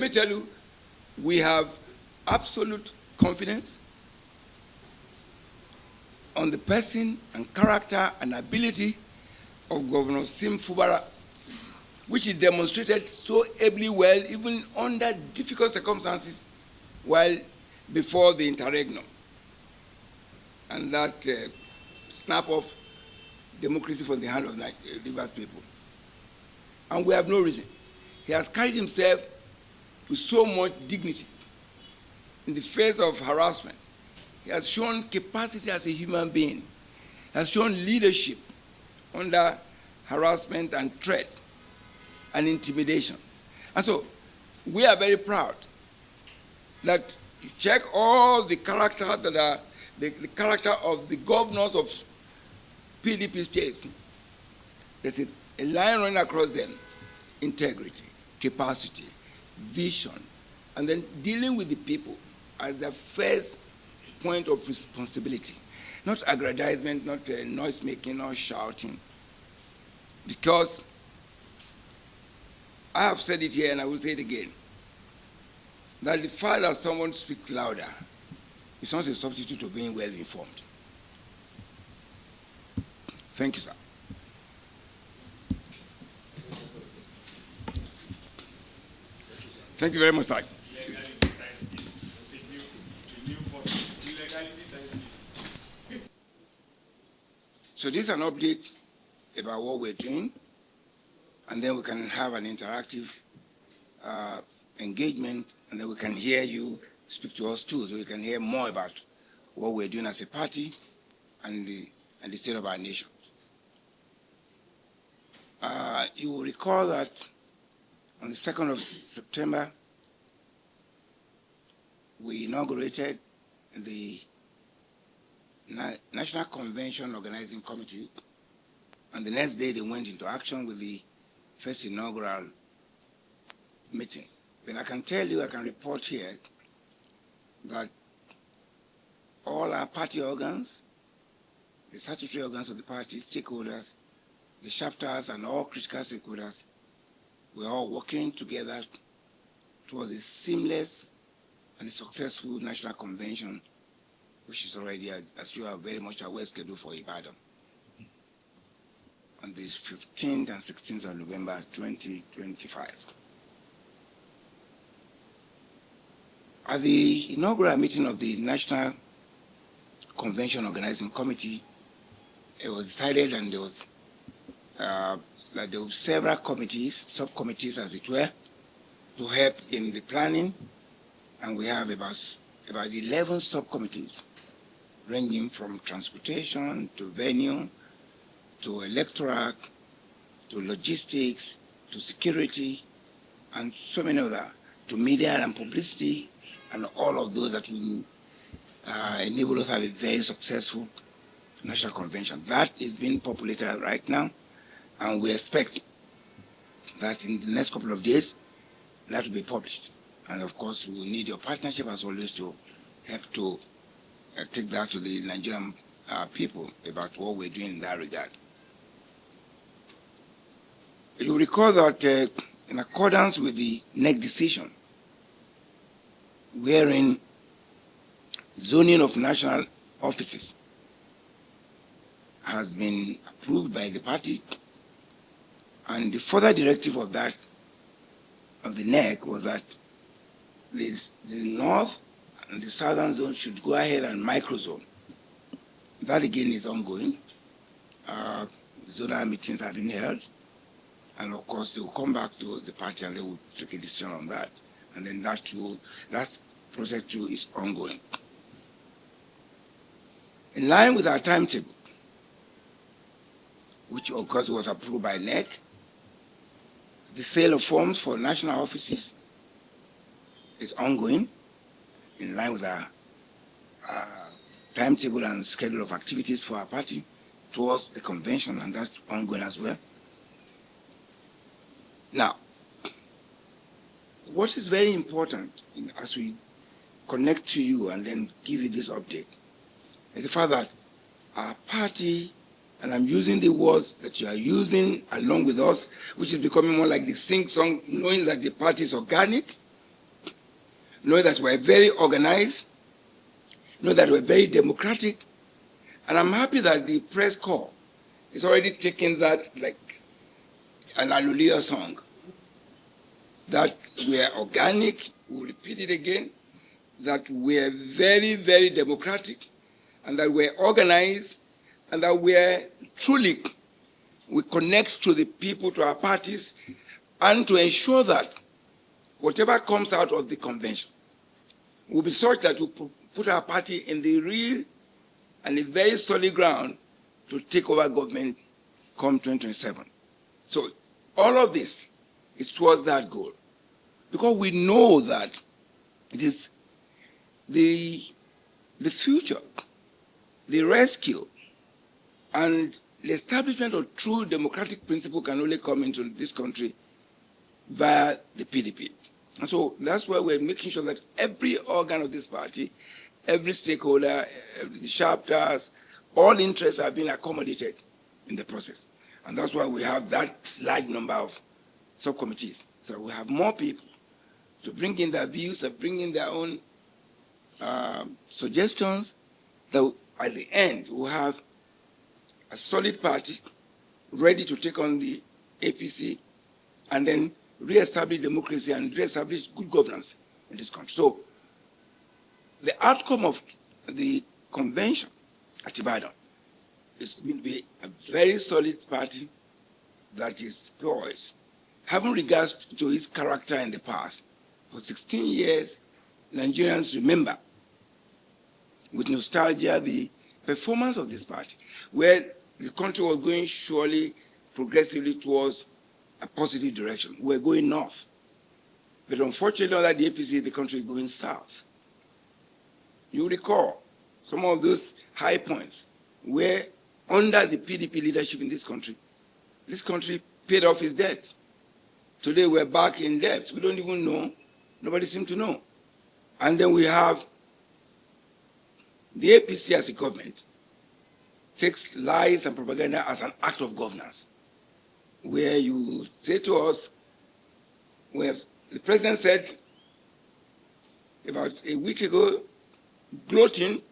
Let me tell you, we have absolute confidence on the person and character and ability of Governor Fubara, which he demonstrated so ably well, even under difficult circumstances, while before the interregnum. And that snap off democracy from the hand of Rivers people. And we have no reason. He has carried himself with so much dignity in the face of harassment. He has shown capacity as a human being. He has shown leadership under harassment and threat and intimidation. And so we are very proud that you check all the character that are the character of the governors of PDP states. There's a line running across them: integrity, capacity, vision, and then dealing with the people as the first point of responsibility. Not aggrandizement, not noise making, not shouting. Because I have said it here and I will say it again, that the fact that someone speaks louder is not a substitute of being well informed. Thank you, sir. Thank you very much, sir. So this is an update about what we're doing, and then we can have an interactive engagement, and then we can hear you speak to us too, so we can hear more about what we're doing as a party and the state of our nation. You will recall that on the 2nd of September, we inaugurated the National Convention Organizing Committee, and the next day they went into action with the first inaugural meeting. Then I can tell you, I can report here that all our party organs, the statutory organs of the party, stakeholders, the chapters and all critical stakeholders, we're all working together towards a seamless and a successful national convention, which is already, as you are very much aware, scheduled for Ibadan on the 15th and 16th of November 2025. At the inaugural meeting of the National Convention Organizing Committee, it was decided, and there was that there were several committees, subcommittees as it were, to help in the planning, and we have about 11 subcommittees, ranging from transportation to venue, to electoral, to logistics, to security, and so many other, to media and publicity, and all of those that will enable us to have a very successful national convention. That is being populated right now, and we expect that in the next couple of days, that will be published. And of course, we will need your partnership as always to help to take that to the Nigerian people about what we're doing in that regard. You will recall that in accordance with the NEC decision, wherein zoning of national offices has been approved by the party, and the further directive of that, of the NEC, was that the north and the southern zone should go ahead and microzone. That again is ongoing. The zonal meetings have been held, and of course they will come back to the party and they will take a decision on that. And then that process too is ongoing. In line with our timetable, which of course was approved by NEC, the sale of forms for national offices is ongoing, in line with our timetable and schedule of activities for our party towards the convention, and that's ongoing as well. Now, what is very important as we connect to you and then give you this update is the fact that our party, and I'm using the words that you are using along with us, which is becoming more like the sing song, knowing that the party is organic, knowing that we're very organized, knowing that we're very democratic, and I'm happy that the press corps is already taking that like an Hallelujah song, that we're organic, we'll repeat it again, that we're very, very democratic, and that we're organized, and that we're truly, we connect to the people, to our parties, and to ensure that whatever comes out of the convention will be such that we put our party in the real and a very solid ground to take over government come 2027. So all of this is towards that goal, because we know that it is the future, the rescue, and the establishment of true democratic principle can only come into this country via the PDP. And so that's why we're making sure that every organ of this party, every stakeholder, the chapters, all interests are being accommodated in the process. And that's why we have that large number of subcommittees. So we have more people to bring in their views and bring in their own suggestions, that at the end we'll have a solid party ready to take on the APC and then re-establish democracy and re-establish good governance in this country. So the outcome of the convention at Ibadan is going to be a very solid party that is poised, having regards to its character in the past. For 16 years, Nigerians remember with nostalgia the performance of this party, where the country was going surely progressively towards a positive direction. We're going north. But unfortunately, under the APC, the country is going south. You recall some of those high points where under the PDP leadership in this country paid off its debt. Today we're back in debt. We don't even know. Nobody seems to know. And then we have the APC as a government takes lies and propaganda as an act of governance, where you say to us, where the president said about a week ago, gloating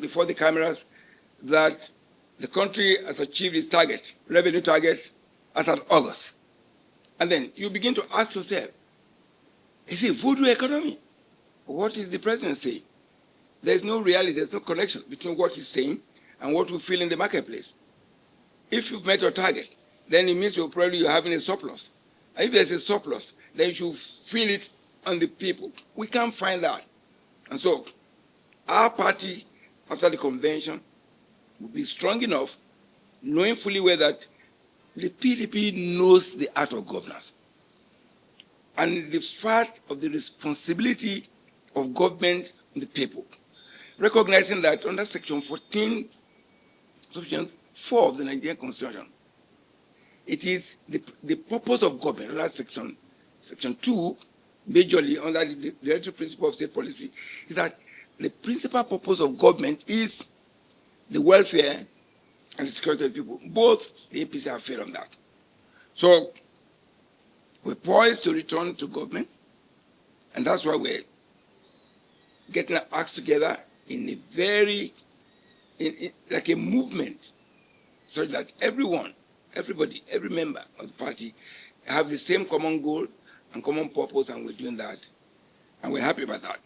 before the cameras, that the country has achieved its target, revenue target, as of August. And then you begin to ask yourself, is it voodoo economy? What is the president saying? There's no reality, there's no connection between what he's saying and what we feel in the marketplace. If you've met your target, then it means you're having a surplus. And if there's a surplus, then you should feel it on the people. We can't find that. And so our party, after the convention, will be strong enough, knowing fully well that the PDP knows the art of governance and the fact of the responsibility of government and the people, recognizing that under Section 14, Section 4 of the Nigerian Constitution, it is the purpose of government, under Section 2, majorly under the directive principle of state policy, is that the principal purpose of government is the welfare and the security of the people. Both the APC have failed on that. So we're poised to return to government, and that's why we're getting our acts together in a very, like a movement, so that everybody, every member of the party have the same common goal and common purpose, and we're doing that, and we're happy about that.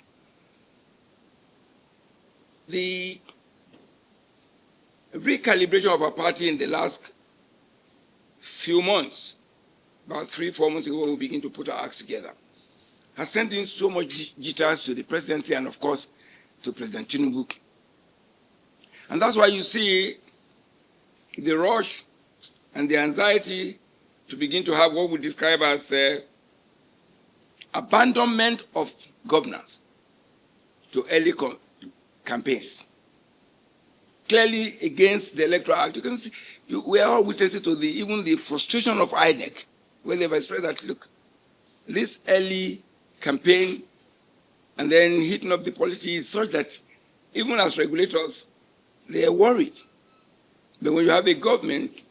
The recalibration of our party in the last few months, about 3-4 months ago, when we begin to put our acts together, has sent in so much jitters to the presidency and, of course, to President Tinubu. And that's why you see the rush and the anxiety to begin to have what we describe as abandonment of governance to early campaigns. Clearly against the Electoral Act. You can see, we are all witnesses to even the frustration of INEC, when they've expressed that, look, this early campaign and then heating up the polity is such that even as regulators, they are worried. But when you have a government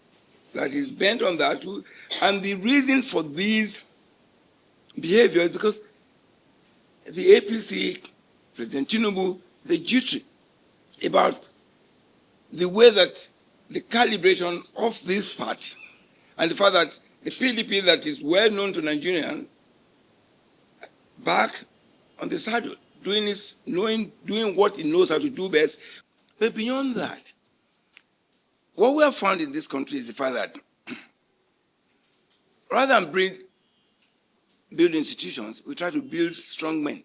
that is bent on that, and the reason for these behaviors is because the APC, President Tinubu, the jittery about the way that the calibration of this party and the fact that the PDP that is well known to Nigerians back on the saddle, doing what it knows how to do best. But beyond that, what we have found in this country is the fact that rather than build institutions, we try to build strong men.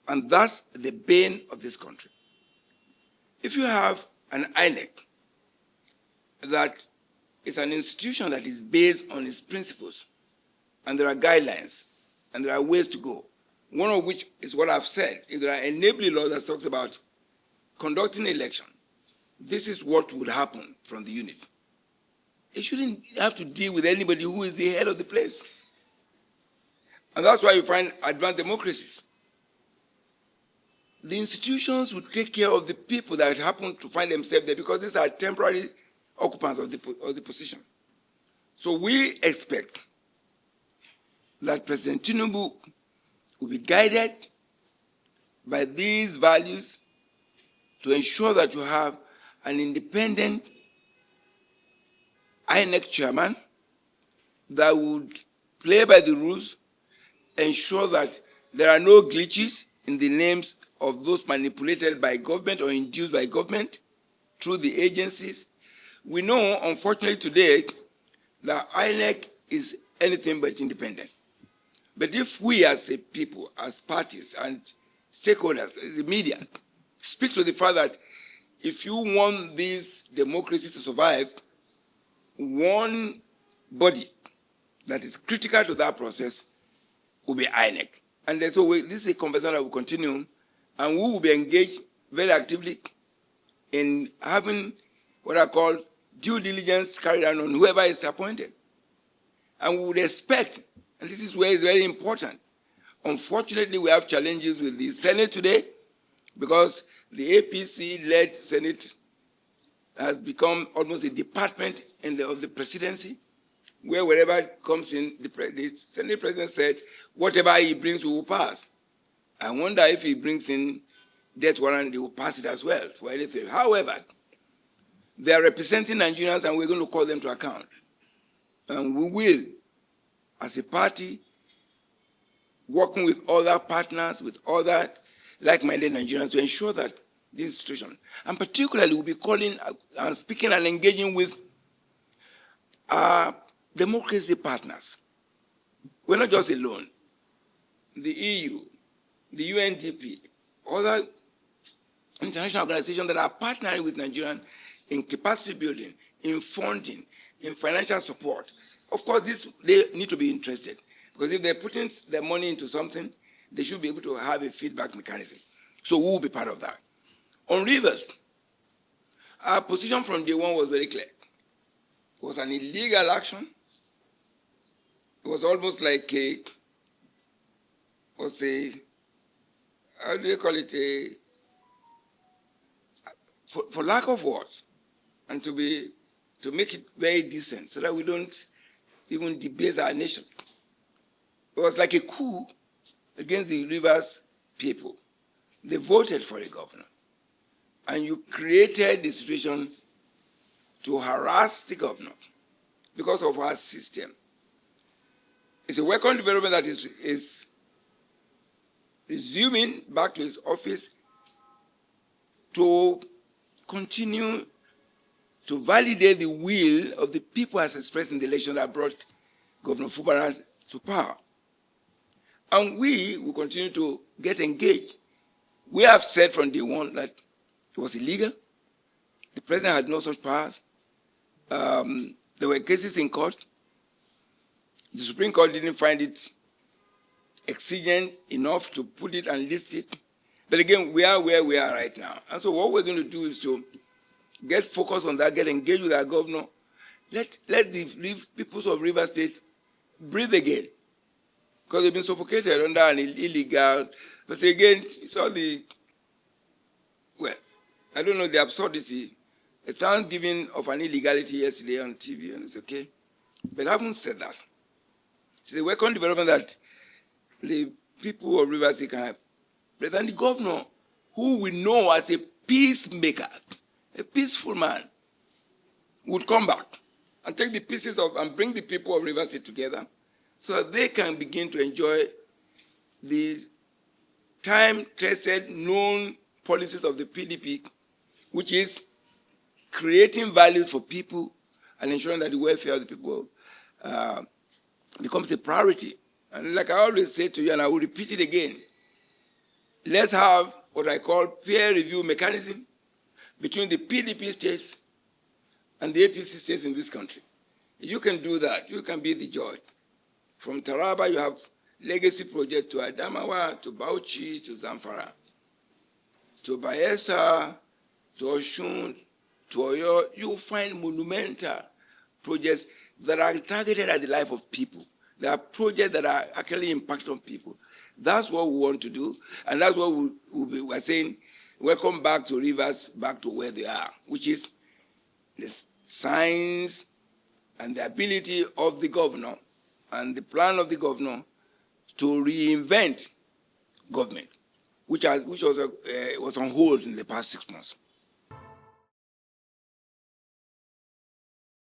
And that's the bane of this country. If you have an INEC that is an institution that is based on its principles, and there are guidelines, and there are ways to go, one of which is what I've said. If there are enabling laws that talks about conducting an election, this is what would happen from the unit. It shouldn't have to deal with anybody who is the head of the place. And that's why you find advanced democracies. The institutions will take care of the people that happen to find themselves there because these are temporary occupants of the position. So we expect that President Tinubu will be guided by these values to ensure that you have an independent INEC chairman that would play by the rules, ensure that there are no glitches in the names of those manipulated by government or induced by government through the agencies. We know, unfortunately today, that INEC is anything but independent. But if we as a people, as parties and stakeholders, the media, speak to the fact that if you want this democracy to survive, one body that is critical to that process will be INEC. And so this is a conversation that will continue, and we will be engaged very actively in having what I call due diligence carried out on whoever is appointed. And we would expect, and this is where it's very important, unfortunately we have challenges with the Senate today because the APC-led Senate has become almost a department of the presidency, where wherever it comes in, the Senate president said, whatever he brings, we will pass. I wonder if he brings in death warrant, they will pass it as well for anything. However, they are representing Nigerians and we're going to call them to account. And we will, as a party, working with other partners, with other like-minded Nigerians to ensure that this institution, and particularly we'll be calling and speaking and engaging with our democracy partners. We're not just alone. The EU, the UNDP, other international organizations that are partnering with Nigerians in capacity building, in funding, in financial support. Of course, they need to be interested, because if they're putting their money into something, they should be able to have a feedback mechanism. So we will be part of that. On rivers, our position from day one was very clear. It was an illegal action. It was almost like how do they call it, for lack of words, and to make it very decent so that we don't even debase our nation. It was like a coup against the rivers people. They voted for a governor. And you created the situation to harass the governor because of our system. It's a welcome development that is resuming back to his office to continue to validate the will of the people as expressed in the election that brought Governor Fubara to power. And we will continue to get engaged. We have said from day one that it was illegal. The president had no such powers. There were cases in court. The Supreme Court didn't find it exigent enough to put it and list it. But again, we are where we are right now. And so what we're going to do is to get focused on that, get engaged with our governor, let the people of River State breathe again. Because they've been suffocated under an illegal, but again, it's all I don't know the absurdity. A thanksgiving of an illegality yesterday on TV, and it's okay. But having said that, it's a welcome development that the people of Rivers State can have. Then the governor, who we know as a peacemaker, a peaceful man, would come back and take the pieces of and bring the people of Rivers State together so that they can begin to enjoy the time-tested, known policies of the PDP, which is creating values for people and ensuring that the welfare of the people becomes a priority. And like I always say to you, and I will repeat it again, let's have what I call peer review mechanism between the PDP states and the APC states in this country. You can do that. You can be the judge. From Taraba, you have legacy project to Adamawa, to Bauchi, to Zamfara, to Bayelsa, to Oshun, to Oyo. You find monumental projects that are targeted at the life of people. There are projects that are actually impact on people. That's what we want to do, and that's what we're saying, welcome back to Rivers, back to where they are, which is the science and the ability of the governor and the plan of the governor to reinvent government, which was on hold in the past 6 months.